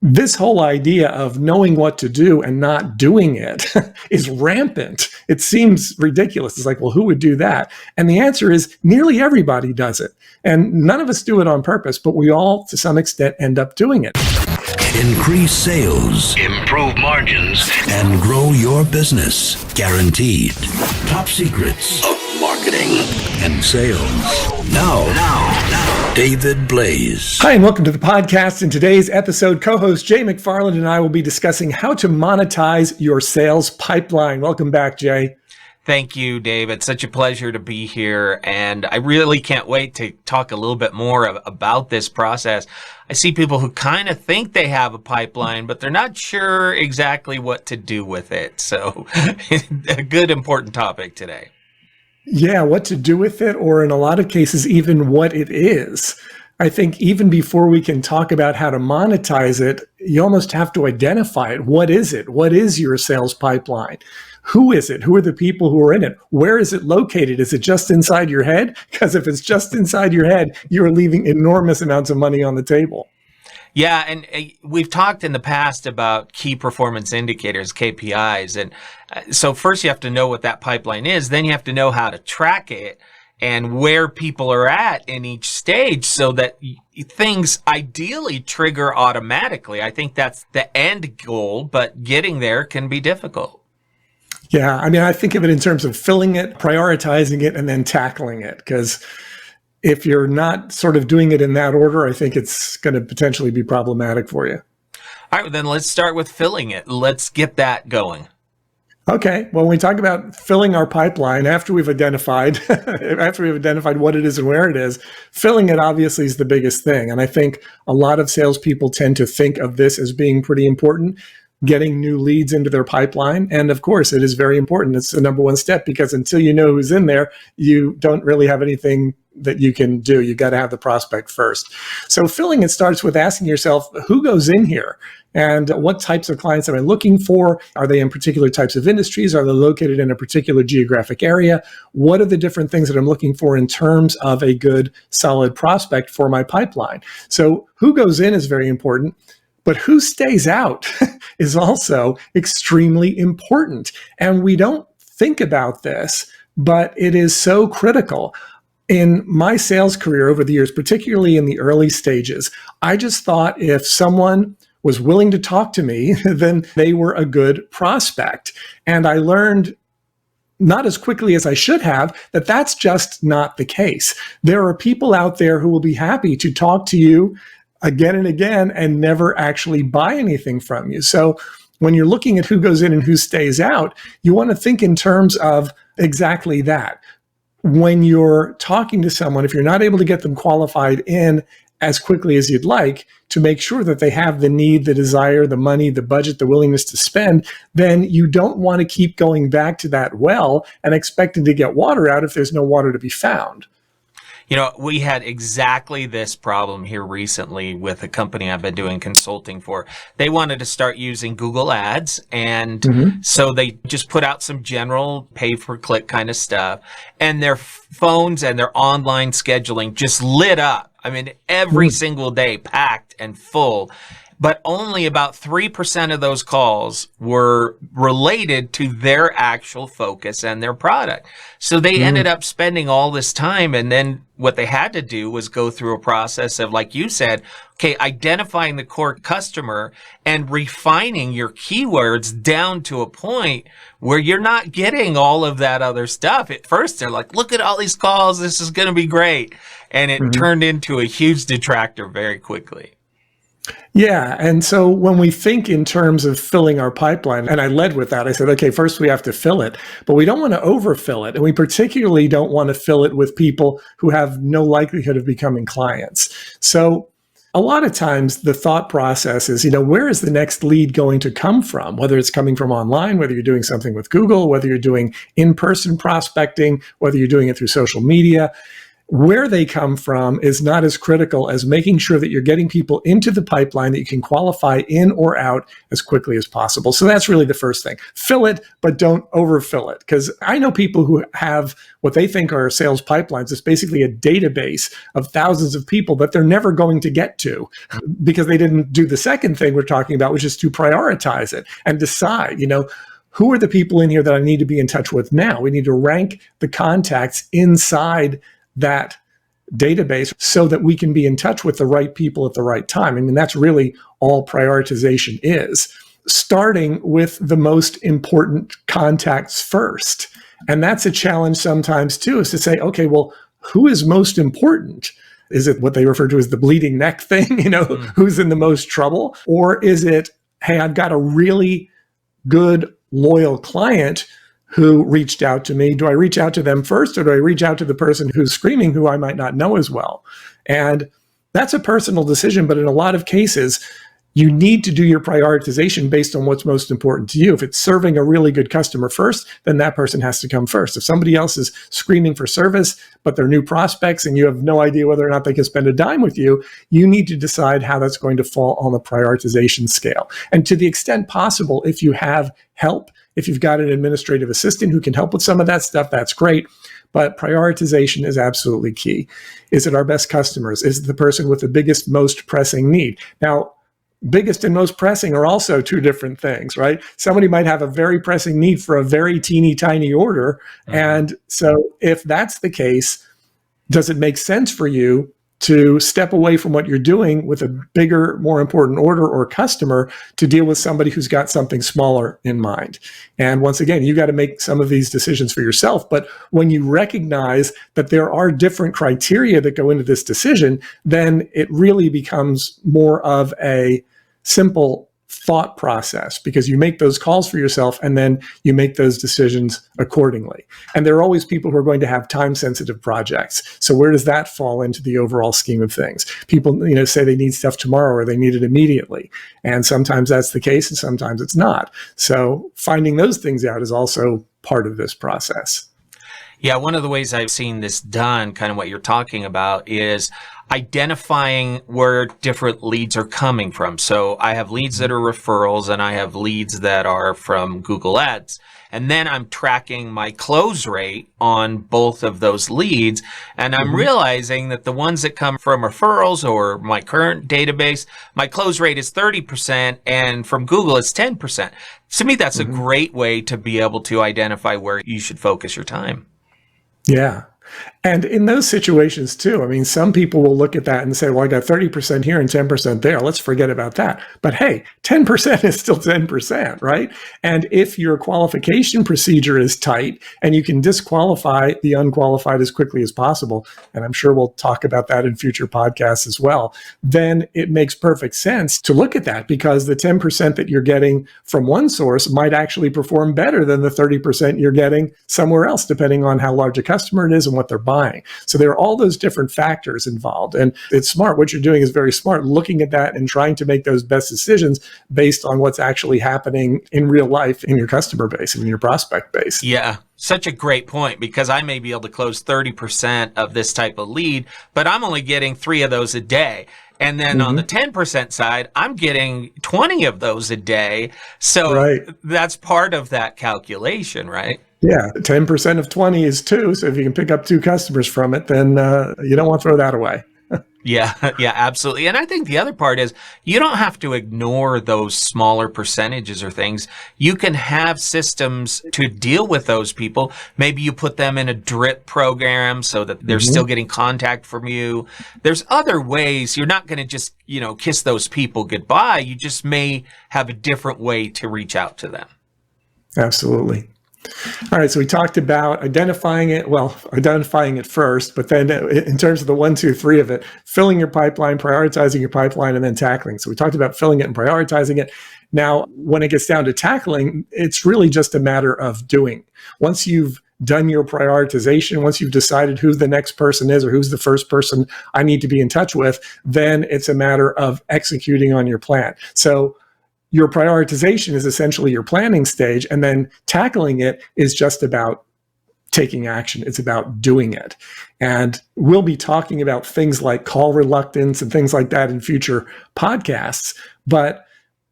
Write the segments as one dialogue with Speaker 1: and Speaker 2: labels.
Speaker 1: This whole idea of knowing what to do and not doing it is rampant. It seems ridiculous. It's like, well, who would do that? And the answer is nearly everybody does it. And none of us do it on purpose, but we all, to some extent, end up doing it.
Speaker 2: Increase sales, improve margins, and grow your business. Guaranteed. Top secrets of marketing and sales. Now, David Blaze.
Speaker 1: Hi, and welcome to the podcast. In today's episode, co-host Jay McFarland and I will be discussing how to monetize your sales pipeline. Welcome back, Jay.
Speaker 3: Thank you, Dave. It's such a pleasure to be here, and I really can't wait to talk a little bit more about this process. I see people who kind of think they have a pipeline, but they're not sure exactly what to do with it. So a good, important topic today.
Speaker 1: Yeah, what to do with it, or in a lot of cases, even what it is. I think even before we can talk about how to monetize it, you almost have to identify it. What is it? What is your sales pipeline? Who is it? Who are the people who are in it? Where is it located? Is it just inside your head? Because if it's just inside your head, you're leaving enormous amounts of money on the table.
Speaker 3: Yeah, and we've talked in the past about key performance indicators, KPIs. And so first you have to know what that pipeline is. Then you have to know how to track it and where people are at in each stage so that things ideally trigger automatically. I think that's the end goal, but getting there can be difficult.
Speaker 1: Yeah, I mean, I think of it in terms of filling it, prioritizing it, and then tackling it. Because if you're not sort of doing it in that order, I think it's going to potentially be problematic for you.
Speaker 3: All right, then let's start with filling it. Let's get that going.
Speaker 1: Okay, well, when we talk about filling our pipeline, after we've identified what it is and where it is, filling it obviously is the biggest thing. And I think a lot of salespeople tend to think of this as being pretty important, getting new leads into their pipeline. And of course, it is very important. It's the number one step, because until you know who's in there, you don't really have anything that you can do. You got to have the prospect first. So filling it starts with asking yourself, who goes in here? And what types of clients am I looking for? Are they in particular types of industries? Are they located in a particular geographic area? What are the different things that I'm looking for in terms of a good, solid prospect for my pipeline? So who goes in is very important, but who stays out is also extremely important. And we don't think about this, but it is so critical. In my sales career over the years, particularly in the early stages, I just thought if someone was willing to talk to me, then they were a good prospect. And I learned, not as quickly as I should have, that that's just not the case. There are people out there who will be happy to talk to you again and again and never actually buy anything from you. So when you're looking at who goes in and who stays out, you want to think in terms of exactly that. When you're talking to someone, if you're not able to get them qualified in as quickly as you'd like, to make sure that they have the need, the desire, the money, the budget, the willingness to spend, then you don't want to keep going back to that well and expecting to get water out if there's no water to be found.
Speaker 3: You know, we had exactly this problem here recently with a company I've been doing consulting for. They wanted to start using Google Ads, and so they just put out some general pay-per-click kind of stuff, and their phones and their online scheduling just lit up. I mean, every single day, packed and full. But only about 3% of those calls were related to their actual focus and their product. So they ended up spending all this time, and then what they had to do was go through a process of, like you said, okay, identifying the core customer and refining your keywords down to a point where you're not getting all of that other stuff. At first, they're like, look at all these calls, this is going to be great. And it turned into a huge detractor very quickly.
Speaker 1: Yeah. And so when we think in terms of filling our pipeline, and I led with that, I said, okay, first we have to fill it, but we don't want to overfill it. And we particularly don't want to fill it with people who have no likelihood of becoming clients. So a lot of times the thought process is, where is the next lead going to come from? Whether it's coming from online, whether you're doing something with Google, whether you're doing in-person prospecting, whether you're doing it through social media. where they come from is not as critical as making sure that you're getting people into the pipeline that you can qualify in or out as quickly as possible. So that's really the first thing. Fill it, but don't overfill it. Because I know people who have what they think are sales pipelines. It's basically a database of thousands of people that they're never going to get to because they didn't do the second thing we're talking about, which is to prioritize it and decide, who are the people in here that I need to be in touch with now? We need to rank the contacts inside that database so that we can be in touch with the right people at the right time. I mean, that's really all prioritization is, starting with the most important contacts first. And that's a challenge sometimes too, is to say, okay, well, who is most important? Is it what they refer to as the bleeding neck thing, who's in the most trouble? Or is it, hey, I've got a really good, loyal client who reached out to me. Do I reach out to them first, or do I reach out to the person who's screaming who I might not know as well? And that's a personal decision, but in a lot of cases, you need to do your prioritization based on what's most important to you. If it's serving a really good customer first, then that person has to come first. If somebody else is screaming for service, but they're new prospects and you have no idea whether or not they can spend a dime with you, you need to decide how that's going to fall on the prioritization scale. And to the extent possible, if you have help, if you've got an administrative assistant who can help with some of that stuff, that's great. But prioritization is absolutely key. Is it our best customers? Is it the person with the biggest, most pressing need? Now, biggest and most pressing are also two different things, right? Somebody might have a very pressing need for a very teeny tiny order. And so if that's the case, does it make sense for you to step away from what you're doing with a bigger, more important order or customer to deal with somebody who's got something smaller in mind? And once again, you got to make some of these decisions for yourself. But when you recognize that there are different criteria that go into this decision, then it really becomes more of a simple thought process, because you make those calls for yourself and then you make those decisions accordingly. And there are always people who are going to have time-sensitive projects. So where does that fall into the overall scheme of things? People, say they need stuff tomorrow or they need it immediately. And sometimes that's the case and sometimes it's not. So finding those things out is also part of this process.
Speaker 3: Yeah, one of the ways I've seen this done, kind of what you're talking about, is identifying where different leads are coming from. So I have leads that are referrals and I have leads that are from Google Ads. And then I'm tracking my close rate on both of those leads. And I'm realizing that the ones that come from referrals or my current database, my close rate is 30% and from Google it's 10%. To me, that's a great way to be able to identify where you should focus your time.
Speaker 1: Yeah. And in those situations too, I mean, some people will look at that and say, well, I got 30% here and 10% there. Let's forget about that. But hey, 10% is still 10%, right? And if your qualification procedure is tight and you can disqualify the unqualified as quickly as possible, and I'm sure we'll talk about that in future podcasts as well, then it makes perfect sense to look at that, because the 10% that you're getting from one source might actually perform better than the 30% you're getting somewhere else, depending on how large a customer it is and what they're buying. So there are all those different factors involved. And it's smart. What you're doing is very smart, looking at that and trying to make those best decisions based on what's actually happening in real life in your customer base and in your prospect base.
Speaker 3: Yeah. Such a great point, because I may be able to close 30% of this type of lead, but I'm only getting 3 of those a day. And then on the 10% side, I'm getting 20 of those a day. So that's part of that calculation, right?
Speaker 1: Yeah, 10% of 20 is 2. So if you can pick up 2 customers from it, then you don't want to throw that away.
Speaker 3: Yeah, absolutely. And I think the other part is you don't have to ignore those smaller percentages or things. You can have systems to deal with those people. Maybe you put them in a drip program so that they're still getting contact from you. There's other ways. You're not going to just, kiss those people goodbye. You just may have a different way to reach out to them.
Speaker 1: Absolutely. All right, so we talked about identifying it first, but then in terms of the 1, 2, 3 of it, filling your pipeline, prioritizing your pipeline, and then tackling. So we talked about filling it and prioritizing it. Now, when it gets down to tackling, it's really just a matter of doing. Once you've done your prioritization, once you've decided who the next person is or who's the first person I need to be in touch with, then it's a matter of executing on your plan. So your prioritization is essentially your planning stage, and then tackling it is just about taking action. It's about doing it. And we'll be talking about things like call reluctance and things like that in future podcasts. But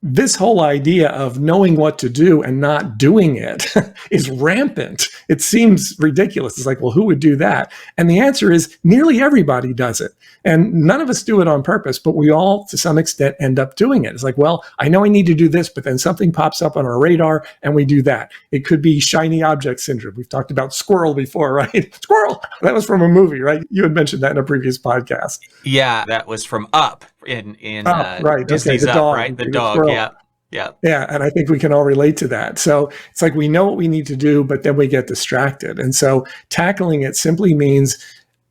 Speaker 1: this whole idea of knowing what to do and not doing it is rampant. It seems ridiculous. It's like, well, who would do that? And the answer is nearly everybody does it. And none of us do it on purpose, but we all, to some extent, end up doing it. It's like, well, I know I need to do this, but then something pops up on our radar and we do that. It could be shiny object syndrome. We've talked about squirrel before, right? Squirrel! That was from a movie, right? You had mentioned that in a previous podcast.
Speaker 3: Yeah, that was from Up in
Speaker 1: right.
Speaker 3: Disney's
Speaker 1: Okay,
Speaker 3: Up,
Speaker 1: dog,
Speaker 3: right? The dog, yeah. Yeah.
Speaker 1: Yeah. And I think we can all relate to that. So it's like we know what we need to do, but then we get distracted. And so tackling it simply means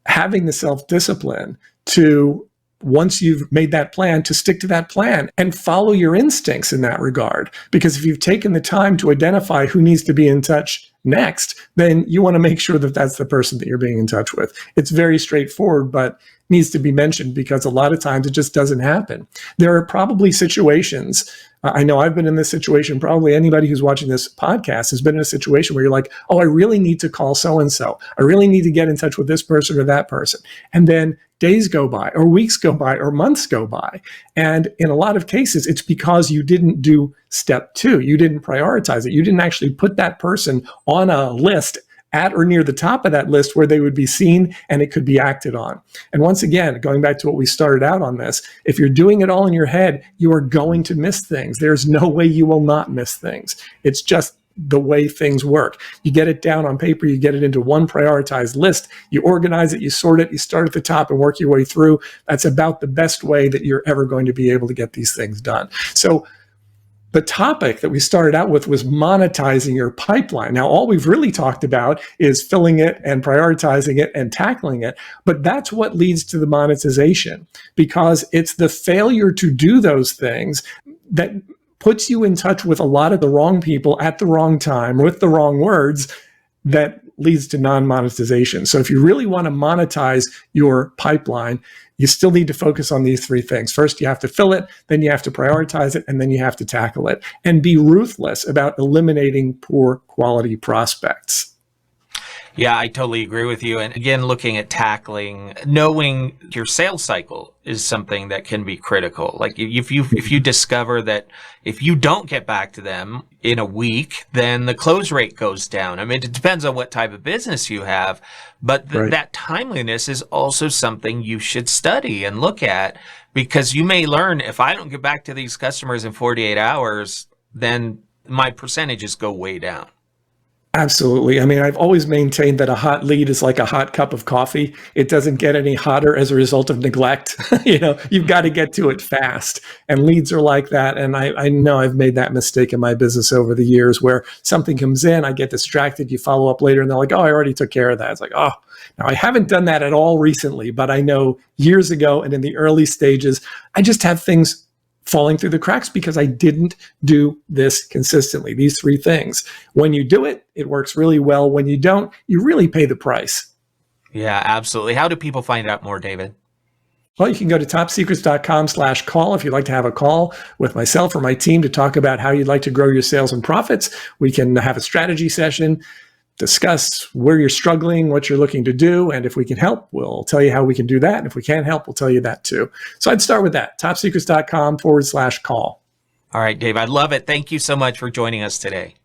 Speaker 1: having the self-discipline to, once you've made that plan, to stick to that plan and follow your instincts in that regard. Because if you've taken the time to identify who needs to be in touch next, then you want to make sure that that's the person that you're being in touch with. It's very straightforward, but needs to be mentioned because a lot of times it just doesn't happen. There are probably situations, I know I've been in this situation, probably anybody who's watching this podcast has been in a situation where you're like, oh, I really need to call so-and-so. I really need to get in touch with this person or that person. And then days go by or weeks go by or months go by. And in a lot of cases, it's because you didn't do step 2. You didn't prioritize it. You didn't actually put that person on a list at or near the top of that list where they would be seen and it could be acted on. And once again, going back to what we started out on this, if you're doing it all in your head, you are going to miss things. There's no way you will not miss things. It's just the way things work. You get it down on paper, you get it into one prioritized list, you organize it, you sort it, you start at the top and work your way through. That's about the best way that you're ever going to be able to get these things done. So the topic that we started out with was monetizing your pipeline. Now, all we've really talked about is filling it and prioritizing it and tackling it, but that's what leads to the monetization, because it's the failure to do those things that puts you in touch with a lot of the wrong people at the wrong time with the wrong words that leads to non-monetization. So if you really want to monetize your pipeline, you still need to focus on these 3 things. First, you have to fill it, then you have to prioritize it, and then you have to tackle it. And be ruthless about eliminating poor quality prospects.
Speaker 3: Yeah, I totally agree with you. And again, looking at tackling, knowing your sales cycle is something that can be critical. Like if you discover that if you don't get back to them in a week, then the close rate goes down. I mean, it depends on what type of business you have, but that timeliness is also something you should study and look at, because you may learn, if I don't get back to these customers in 48 hours, then my percentages go way down.
Speaker 1: Absolutely. I mean, I've always maintained that a hot lead is like a hot cup of coffee. It doesn't get any hotter as a result of neglect. You've got to get to it fast. And leads are like that. And I know I've made that mistake in my business over the years where something comes in, I get distracted, you follow up later, and they're like, oh, I already took care of that. It's like, oh, now I haven't done that at all recently, but I know years ago and in the early stages, I just have things falling through the cracks because I didn't do this consistently. These 3 things. When you do it, it works really well. When you don't, you really pay the price.
Speaker 3: Yeah, absolutely. How do people find out more, David?
Speaker 1: Well, you can go to topsecrets.com/call if you'd like to have a call with myself or my team to talk about how you'd like to grow your sales and profits. We can have a strategy session, discuss where you're struggling, what you're looking to do, and if we can help, we'll tell you how we can do that. And if we can't help, we'll tell you that too. So I'd start with that, topsecrets.com/call.
Speaker 3: All right, Dave, I love it. Thank you so much for joining us today.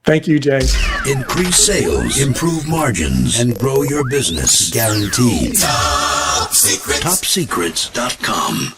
Speaker 1: Thank you, Jay.
Speaker 2: Increase sales, improve margins, and grow your business. Guaranteed. Top Secrets. TopSecrets.com.